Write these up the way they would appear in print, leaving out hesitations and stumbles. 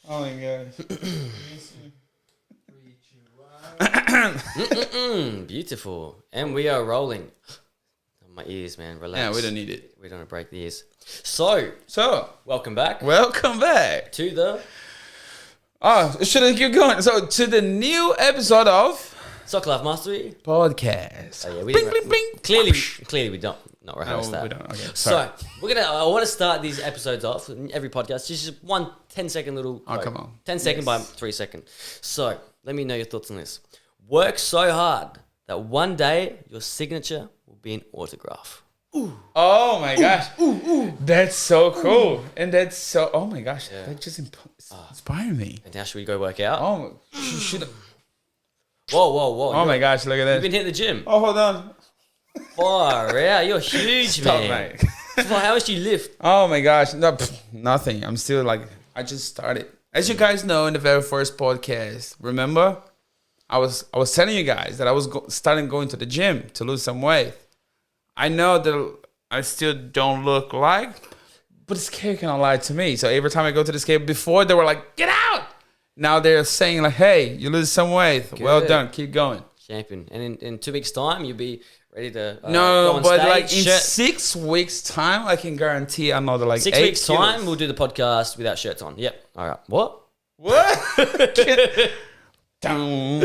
Oh my gosh. Beautiful. And we are rolling. My ears, man. Relax. Yeah, we don't need it. We don't want to break the ears. So, welcome back Welcome back. to the Oh, should I keep going? So, to the new episode of Soccer Life Mastery podcast. Oh, yeah, we bling, didn't- bling, bling. Clearly, we don't not rehearse that. We don't. Okay, So sorry. I want to start these episodes off in every podcast. Just one 10-second little. Oh, come on. 10 second by 3 second. So let me know your thoughts on this. Work so hard that one day your signature will be an autograph. Oh my gosh. That's so cool. And that's so, oh my gosh. That just inspired me. And now should we go work out? Oh, should. Whoa. Oh my gosh, look at that. You've been hitting the gym. Oh, hold on. Far out. You're huge, Stop, man. mate. Well, how much do you lift? Oh my gosh, no, nothing. I'm still like, I just started. As you guys know, in the very first podcast, remember, I was telling you guys that I was starting going to the gym to lose some weight. I know that I still don't look like, but the scale cannot lie to me. So every time I go to the scale, before they were like, get out. Now they're saying like, hey, you lose some weight. Good. Well done, keep going. Champion. And in 2 weeks' time, you'll be ready to go no, on but stage. like in 6 weeks' time, I can guarantee another like 6 8 weeks' kilos. time, we'll do the podcast without shirts on. Yep. All right. What? No,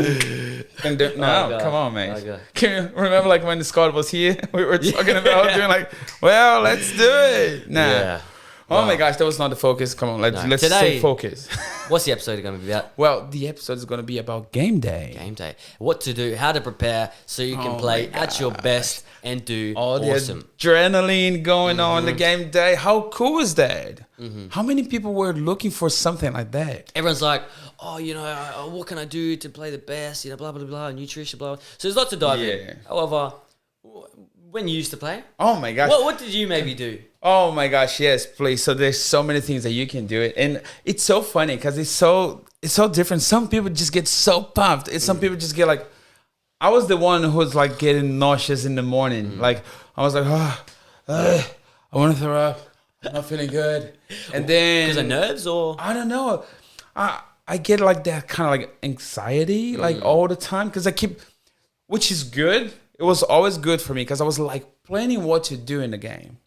God. come on, mate. Oh, God. Can you remember like when Scott was here? We were talking about doing like, well, let's do it. Nah. Yeah. Oh my gosh, that was not the focus. Come on, let's Today- stay focused. What's the episode going to be about? Well, the episode is going to be about game day. Game day. What to do, how to prepare so you can Oh play my at your best and do All awesome. the adrenaline going on the game day. How cool is that? How many people were looking for something like that? Everyone's like, oh, what can I do to play the best? Blah, blah, blah, nutrition, blah, blah. So there's lots to dive in. However, when you used to play, Oh my gosh. what did you maybe do? Oh my gosh, yes, please. So there's so many things that you can do it. And it's so funny because it's so different. Some people just get so pumped. And some people just get like, I was the one who was like getting nauseous in the morning. Like I was like, I want to throw up. I'm not feeling good. And then Because of nerves or? I don't know. I get like that kind of like anxiety like all the time because which is good. It was always good for me because I was like planning what to do in the game,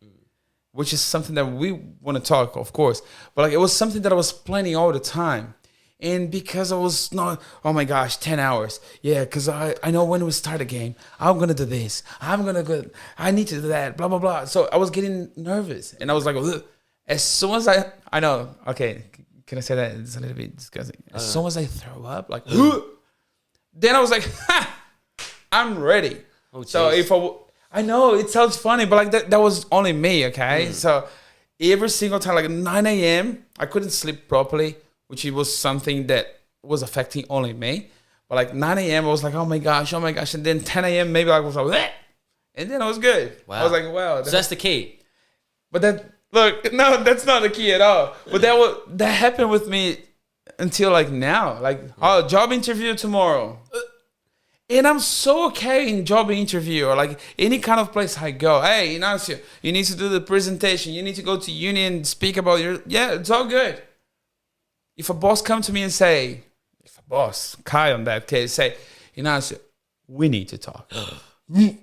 which is something that we want to talk, of course. But like it was something that I was planning all the time. And because I was not, oh my gosh, 10 hours. Yeah, because I know when we start a game, I'm going to do this. I need to do that, blah, blah, blah. So I was getting nervous. And I was like, ugh. As soon as I know, okay, can I say that? It's a little bit disgusting. As soon as I throw up, like, then I was like, I'm ready. Oh, so geez. if I know it sounds funny, but like that was only me, okay? So every single time, like 9 a.m., I couldn't sleep properly, which it was something that was affecting only me. But like 9 a.m., I was like, oh my gosh. And then 10 a.m., maybe I was like, bleh. And then I was good. Wow. I was like, wow. So that's the key. But no, that's not the key at all. But that happened with me until like now. Like, job interview tomorrow. And I'm so okay in job interview or like any kind of place I go. Hey, Ignacio, you need to do the presentation. You need to go to uni and speak about it's all good. If a boss come to me and say, Kai on that case, say, Ignacio, we need to talk. I'm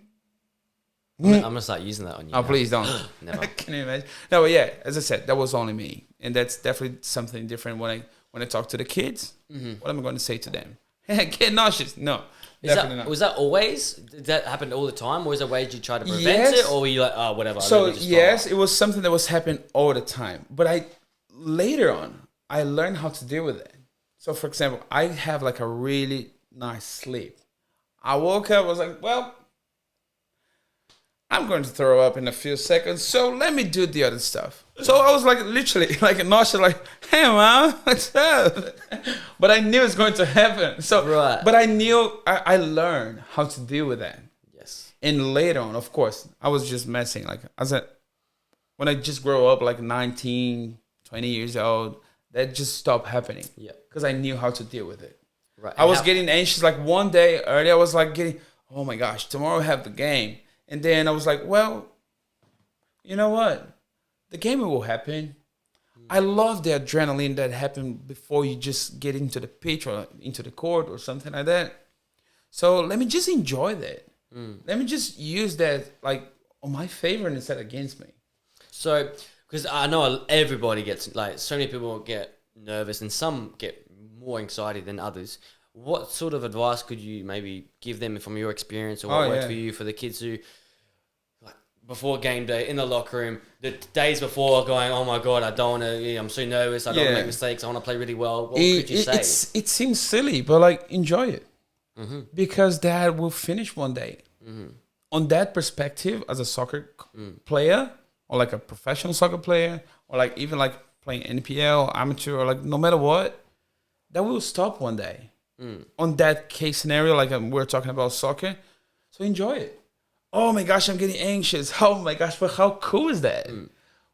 going to start using that on you. Oh, now. please don't. Never. Can you imagine? No, but yeah, as I said, that was only me. And that's definitely something different when I talk to the kids. What am I going to say to them? Get nauseous. No, definitely not. Was that always? Did that happen all the time? Or was there ways you try to prevent it? Or were you like, oh, whatever. So, let me just yes, it was something that was happening all the time. But later on, I learned how to deal with it. So, for example, I have like a really nice sleep. I woke up, I was like, well, I'm going to throw up in a few seconds, so let me do the other stuff. So I was like literally like nauseous, like, hey man, what's up? But I knew it's going to happen. So, Right. But I knew I learned how to deal with that. Yes. And later on, of course, I was just messing. Like when I just grow up, like 19, 20 years old, that just stopped happening. Yeah. Because I knew how to deal with it. Right. I was getting anxious. Like one day earlier, I was like oh my gosh, tomorrow I have the game. And then I was like, well, you know what? The game will happen. I love the adrenaline that happened before you just get into the pitch or into the court or something like that. So let me just enjoy that. Let me just use that like on my favor instead against me. So, because I know everybody gets, like, so many people get nervous and some get more anxiety than others. What sort of advice could you maybe give them from your experience, or what worked for you, for the kids who, like, before game day in the locker room, the days before, going, oh my God, I don't want to, I'm so nervous, I don't want to make mistakes, I want to play really well. What could you say? It seems silly, but like enjoy it. Because that will finish one day. On that perspective, as a soccer player, or like a professional soccer player, or like even like playing NPL, amateur, or like no matter what, that will stop one day. On that case scenario, like we're talking about soccer, so enjoy it. Oh my gosh, I'm getting anxious. Oh my gosh, but how cool is that?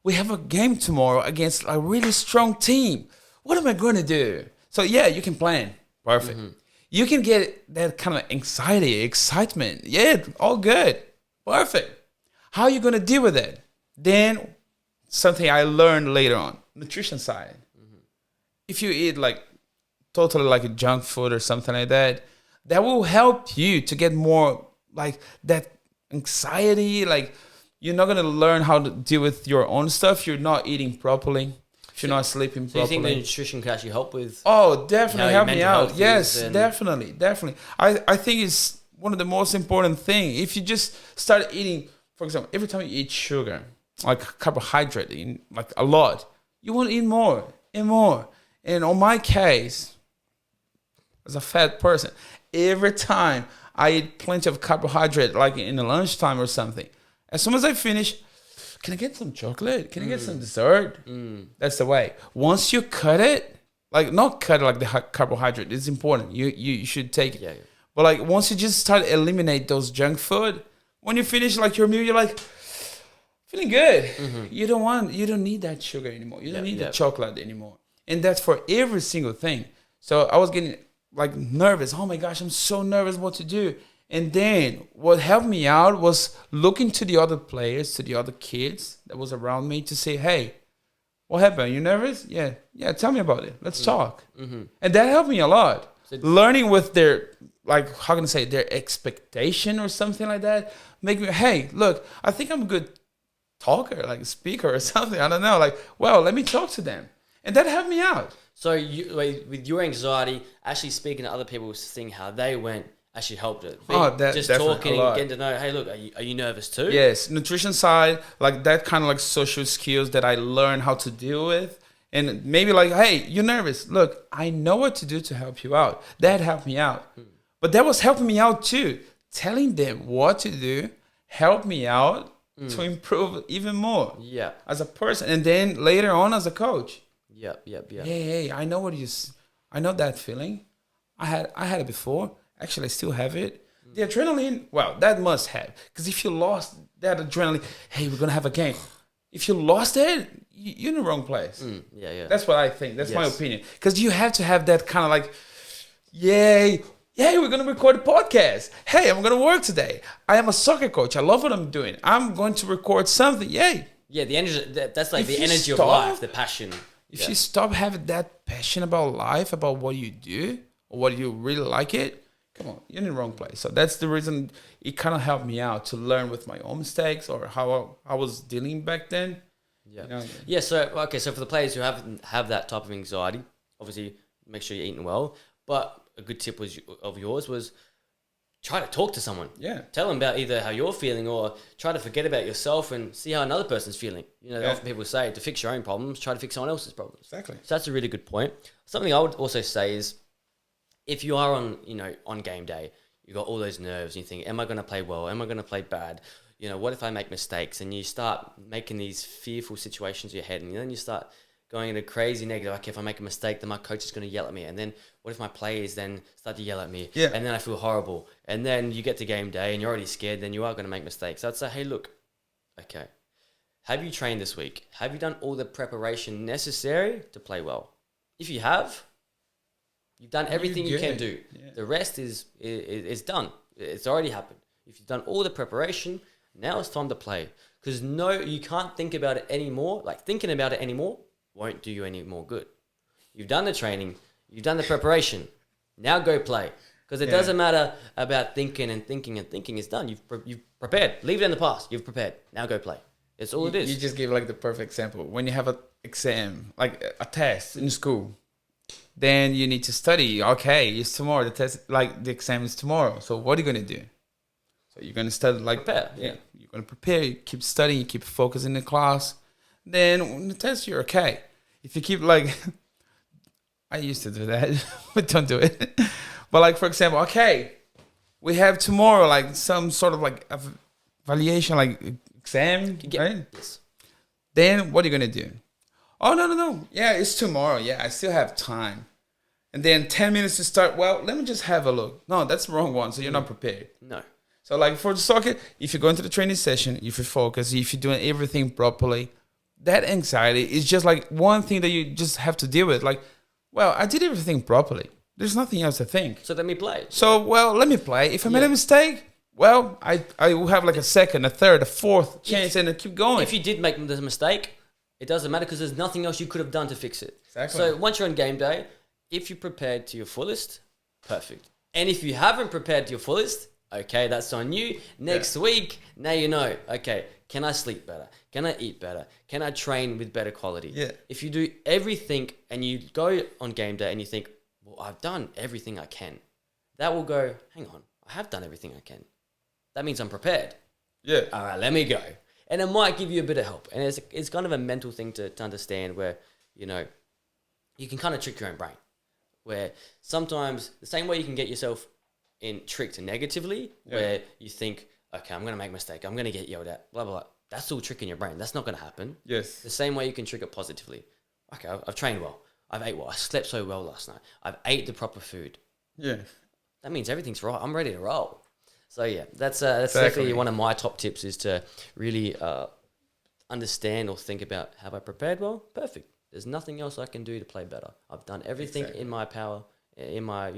We have a game tomorrow against a really strong team. What am I going to do? So yeah, you can plan. Perfect. You can get that kind of anxiety, excitement. Yeah, all good. Perfect. How are you going to deal with it? Then something I learned later on, nutrition side. If you eat like totally like a junk food or something like that, that will help you to get more like that anxiety. Like you're not going to learn how to deal with your own stuff. You're not eating properly. If you're not sleeping properly. Do you think the nutrition can actually help with? Oh, definitely help me out. Yes, definitely. I think it's one of the most important things. If you just start eating, for example, every time you eat sugar, like carbohydrate, like a lot, you want to eat more and more. And on my case, as a fat person, every time I eat plenty of carbohydrate, like in the lunchtime or something, as soon as I finish, can I get some chocolate? Can I get some dessert? That's the way. Once you cut it, like not cut it like the carbohydrate, it's important. You should take it. Yeah. But like once you just start eliminate those junk food, when you finish like your meal, you're like feeling good. You don't need that sugar anymore. You don't need the chocolate anymore. And that's for every single thing. So I was getting like nervous. Oh my gosh, I'm so nervous what to do. And then what helped me out was looking to the other players, to the other kids that was around me to say, hey, what happened? Are you nervous? Yeah, tell me about it. Let's talk. And that helped me a lot. So learning with their, like, how can I say, their expectation or something like that. Make me, hey, look, I think I'm a good talker, like speaker or something. I don't know. Like, well, let me talk to them. And that helped me out. So you, with your anxiety, actually speaking to other people, seeing how they went, actually helped it. Just talking and getting to know, hey, look, are you nervous too? Yes, nutrition side, like that kind of like social skills that I learned how to deal with. And maybe like, hey, you're nervous. Look, I know what to do to help you out. That helped me out. But that was helping me out too. Telling them what to do helped me out to improve even more as a person. And then later on as a coach. Hey, I know I know that feeling. I had it before. Actually, I still have it. The adrenaline, well, that must have. Because if you lost that adrenaline, hey, we're going to have a game. If you lost it, you're in the wrong place. That's what I think. That's my opinion. Because you have to have that kind of like, yay, we're going to record a podcast. Hey, I'm going to work today. I am a soccer coach. I love what I'm doing. I'm going to record something. Yay. Yeah, the energy, that's like the energy of life, the passion. If you stop having that passion about life, about what you do, or what you really like it, come on, you're in the wrong place. So that's the reason it kind of helped me out to learn with my own mistakes or how I was dealing back then. So for the players who have that type of anxiety, obviously make sure you're eating well. But a good tip of yours was try to talk to someone. Tell them about either how you're feeling or try to forget about yourself and see how another person's feeling. Often people say to fix your own problems, try to fix someone else's problems. Exactly. So that's a really good point. Something I would also say is, if you are on game day, you got all those nerves and you think, am I going to play well? Am I going to play bad? What if I make mistakes? And you start making these fearful situations in your head, and then you start going into crazy negative. Okay, if I make a mistake, then my coach is going to yell at me. And then what if my players then start to yell at me? And then I feel horrible. And then you get to game day and you're already scared, then you are going to make mistakes. So I'd say, hey, look, okay, have you trained this week? Have you done all the preparation necessary to play well? If you have, you've done everything you can do. The rest is done. It's already happened. If you've done all the preparation, now it's time to play. Because you can't think about it anymore. Like thinking about it anymore won't do you any more good. You've done the training, you've done the preparation. Now go play. Because it doesn't matter about thinking and thinking and thinking. It's done. You've prepared. Leave it in the past. You've prepared. Now go play. It's all it is. You just gave like the perfect example. When you have an exam, like a test in school, then you need to study. Okay, it's tomorrow. The test, like the exam is tomorrow. So what are you going to do? So you're going to study, like, Prepare, yeah. You're going to prepare. You keep studying. You keep focusing in the class. Then when the test, you're okay. If you keep like, I used to do that, but don't do it. But like, for example, okay, we have tomorrow like some sort of like evaluation, like exam, right? Yes. Then what are you going to do? Oh, no. Yeah, it's tomorrow. Yeah, I still have time. And then 10 minutes to start. Well, let me just have a look. No, that's the wrong one. So you're not prepared. No. So like for the soccer, if you go into the training session, if you focus, if you're doing everything properly, that anxiety is just like one thing that you just have to deal with. Like, well, I did everything properly. There's nothing else to think. So let me play. So, well, let me play. If I made a mistake, well, I will have like a second, a third, a fourth chance and I keep going. If you did make the mistake, it doesn't matter because there's nothing else you could have done to fix it. Exactly. So once you're on game day, if you prepared to your fullest, perfect. And if you haven't prepared to your fullest, okay, that's on you. Next week, now you know, okay, can I sleep better? Can I eat better? Can I train with better quality? Yeah. If you do everything and you go on game day and you think, well, I've done everything I can, that will go, hang on, I have done everything I can. That means I'm prepared. Yeah. All right, let me go. And it might give you a bit of help. And it's kind of a mental thing to understand where, you know, you can kind of trick your own brain. Where sometimes the same way you can get yourself tricked negatively, where you think, okay, I'm going to make a mistake. I'm going to get yelled at, blah, blah, blah. That's all tricking your brain. That's not going to happen. Yes. The same way you can trick it positively. Okay, I've trained well. I've ate well. I slept so well last night. I've ate the proper food. Yeah. That means everything's right. I'm ready to roll. So yeah, that's definitely one of my top tips is to really understand or think about, have I prepared well? Perfect. There's nothing else I can do to play better. I've done everything in my power, in my,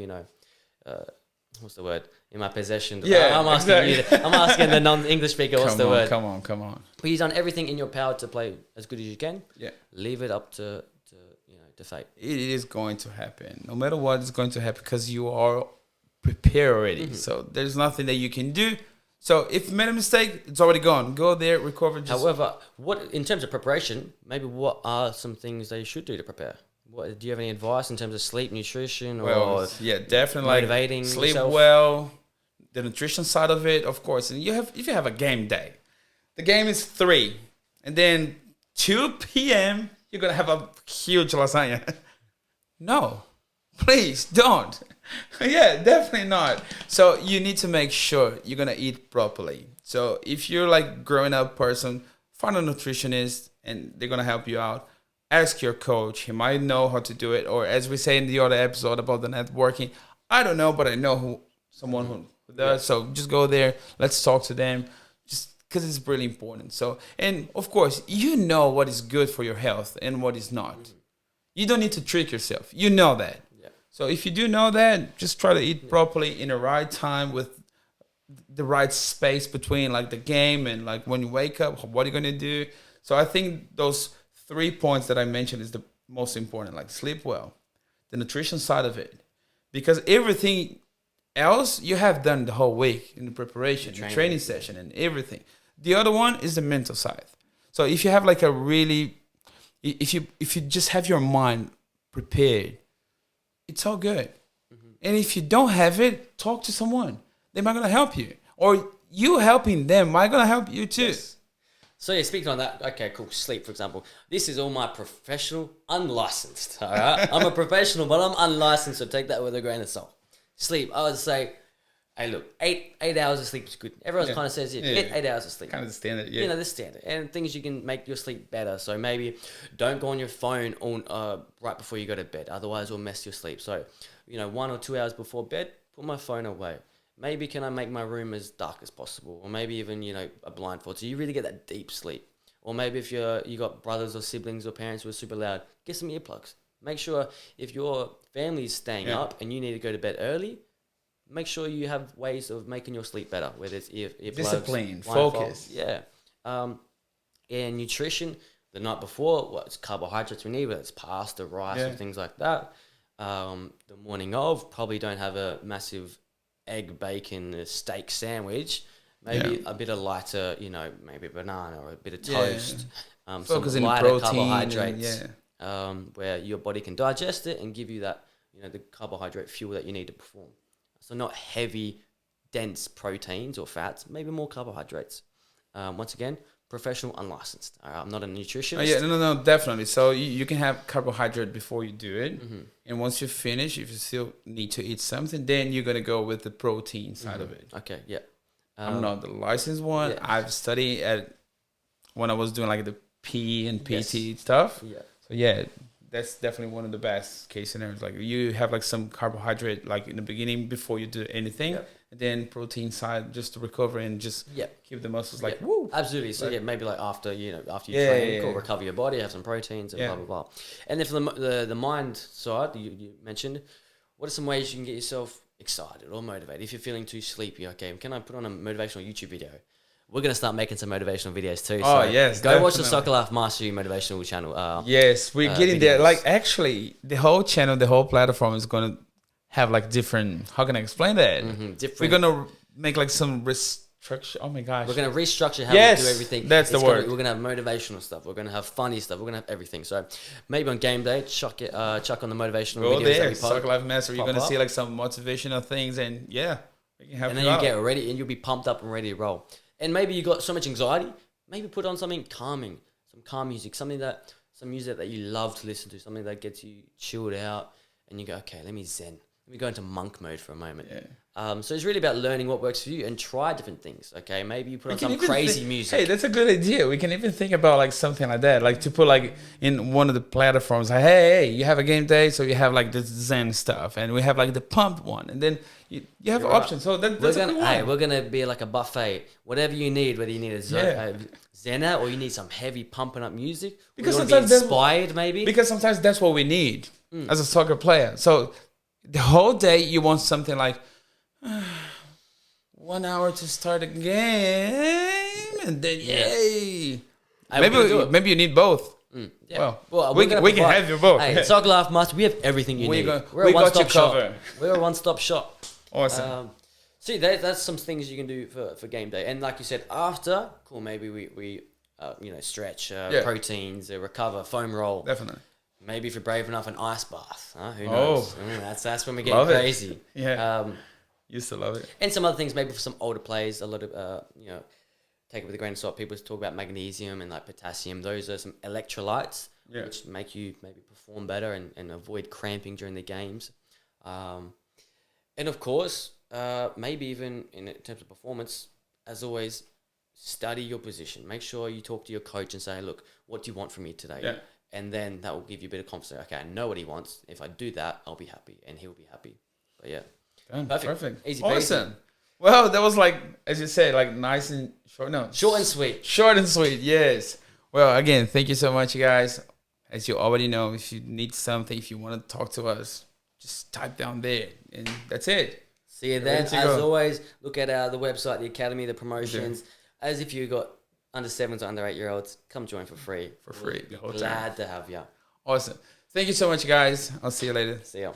what's the word? In my possession. Yeah, I'm asking the non-English speaker, what's the word? Come on. But you've done everything in your power to play as good as you can. Yeah. Leave it up to fate. It is going to happen. No matter what, it's going to happen because you are prepared already. Mm-hmm. So there's nothing that you can do. So if you made a mistake, it's already gone. Go there, recover. However, in terms of preparation, maybe what are some things they should do to prepare? Do you have any advice in terms of sleep, nutrition, or definitely motivating sleep yourself? well, the nutrition side of it, of course. And if you have a game day, the game is 3, and then 2 p.m. you're gonna have a huge lasagna. No, please don't. Yeah, definitely not. So you need to make sure you're gonna eat properly. So if you're like growing up person, find a nutritionist and they're gonna help you out. Ask your coach. He might know how to do it. Or as we say in the other episode about the networking, I don't know, but I know someone who does. So just go there. Let's talk to them. Just because it's really important. So, and of course, you know what is good for your health and what is not. Mm-hmm. You don't need to trick yourself. You know that. Yeah. So if you do know that, just try to eat properly in the right time with the right space between like the game and like when you wake up, what are you going to do? So I think those 3 points that I mentioned is the most important, like sleep well, the nutrition side of it, because everything else you have done the whole week in the preparation, the training session and everything. The other one is the mental side. So if you have like a really, if you just have your mind prepared, it's all good. Mm-hmm. And if you don't have it, talk to someone. They might gonna help you, or you helping them might gonna help you too. Yes. So yeah, speaking on that, okay, cool. Sleep, for example. This is all my professional, unlicensed. All right, I'm a professional, but I'm unlicensed, so take that with a grain of salt. Sleep, I would say, hey, look, 8 hours of sleep is good. Everyone kind of says get 8 hours of sleep. Kind of the standard, yeah. You know, the standard, and things you can make your sleep better. So maybe don't go on your phone right before you go to bed. Otherwise, it'll mess your sleep. So 1 or 2 hours before bed, put my phone away. Maybe can I make my room as dark as possible, or maybe even a blindfold, so you really get that deep sleep. Or maybe if you got brothers or siblings or parents who are super loud, get some earplugs. Make sure if your family is staying up and you need to go to bed early, make sure you have ways of making your sleep better, whether it's earplugs, discipline, focus. Yeah. And nutrition, the night before, what's carbohydrates we need, whether it's pasta, rice, or things like that. The morning of, probably don't have a massive egg, bacon, steak sandwich. Maybe a bit of lighter, maybe a banana or a bit of toast. Some lighter protein, carbohydrates, where your body can digest it and give you that, the carbohydrate fuel that you need to perform. So not heavy, dense proteins or fats, maybe more carbohydrates. Once again, professional, unlicensed. I'm not a nutritionist. No, definitely. So you can have carbohydrate before you do it. And once you finish, if you still need to eat something, then you're going to go with the protein side of it. Okay, yeah. I'm not the licensed one. I've studied when I was doing like the P and PT stuff. Yeah. So that's definitely one of the best case scenarios. Like you have like some carbohydrate like in the beginning before you do anything, and then protein side just to recover and just keep the muscles like woo. Absolutely. So maybe like after you train, or recover your body, have some proteins and blah blah blah. And then for the mind side, you mentioned, what are some ways you can get yourself excited or motivated if you're feeling too sleepy? Okay, can I put on a motivational YouTube video? We're going to start making some motivational videos too. Oh, yes. Go watch the Soccer Life Mastery motivational channel. Yes, we're getting videos there. Like, actually, the whole channel, the whole platform is going to have like different, how can I explain that? We're going to make like some restructure. Oh my gosh. We're going to restructure how we do everything. That's the word. We're going to have motivational stuff. We're going to have funny stuff. We're going to have everything. So maybe on game day, chuck on the motivational videos. There, Soccer Life Mastery. You're going to see like some motivational things and we can have and then you get ready and you'll be pumped up and ready to roll. And maybe you got so much anxiety, maybe put on something calming, some calm music, some music that you love to listen to, something that gets you chilled out, and you go, okay, let me zen. Let me go into monk mode for a moment. So it's really about learning what works for you and try different things. Okay, maybe you put on some crazy music. Hey, that's a good idea. We can even think about like something like that, like to put like in one of the platforms. Like, hey, you have a game day, so you have like this Zen stuff, and we have like the pump one, and then you have options. So that's a cool one. Hey, we're gonna be like a buffet. Whatever you need, whether you need a Zenner or you need some heavy pumping up music, because sometimes be inspired maybe. Because sometimes that's what we need as a soccer player. So the whole day you want something like 1 hour to start a game, and then maybe you need both. Well, we can have you both. Hey, Soccer Life Master, we have everything you need. We're a one-stop shop. We're a one-stop shop. Awesome. See, that's some things you can do for game day. And like you said, after, cool, maybe we stretch, proteins, recover, foam roll. Definitely. Maybe if you're brave enough, an ice bath. Who knows? That's when we get crazy. Used to love it. And some other things, maybe for some older players, a lot of, take it with a grain of salt. People talk about magnesium and like potassium. Those are some electrolytes which make you maybe perform better and avoid cramping during the games. And of course, maybe even in terms of performance, as always, study your position. Make sure you talk to your coach and say, hey, look, what do you want from me today? Yeah. And then that will give you a bit of confidence. Okay, I know what he wants. If I do that, I'll be happy and he'll be happy. But perfect. Easy peasy. Awesome. Well, that was like, as you said, like nice and short. No, short and sweet. Short and sweet. Yes. Well, again, thank you so much, you guys. As you already know, if you need something, if you want to talk to us, just type down there, and that's it. See you then. As always, look at the website, the academy, the promotions. As if you got under 7 to under 8-year-olds, come join for free. For free. Glad to have you. Awesome. Thank you so much, guys. I'll see you later. See ya.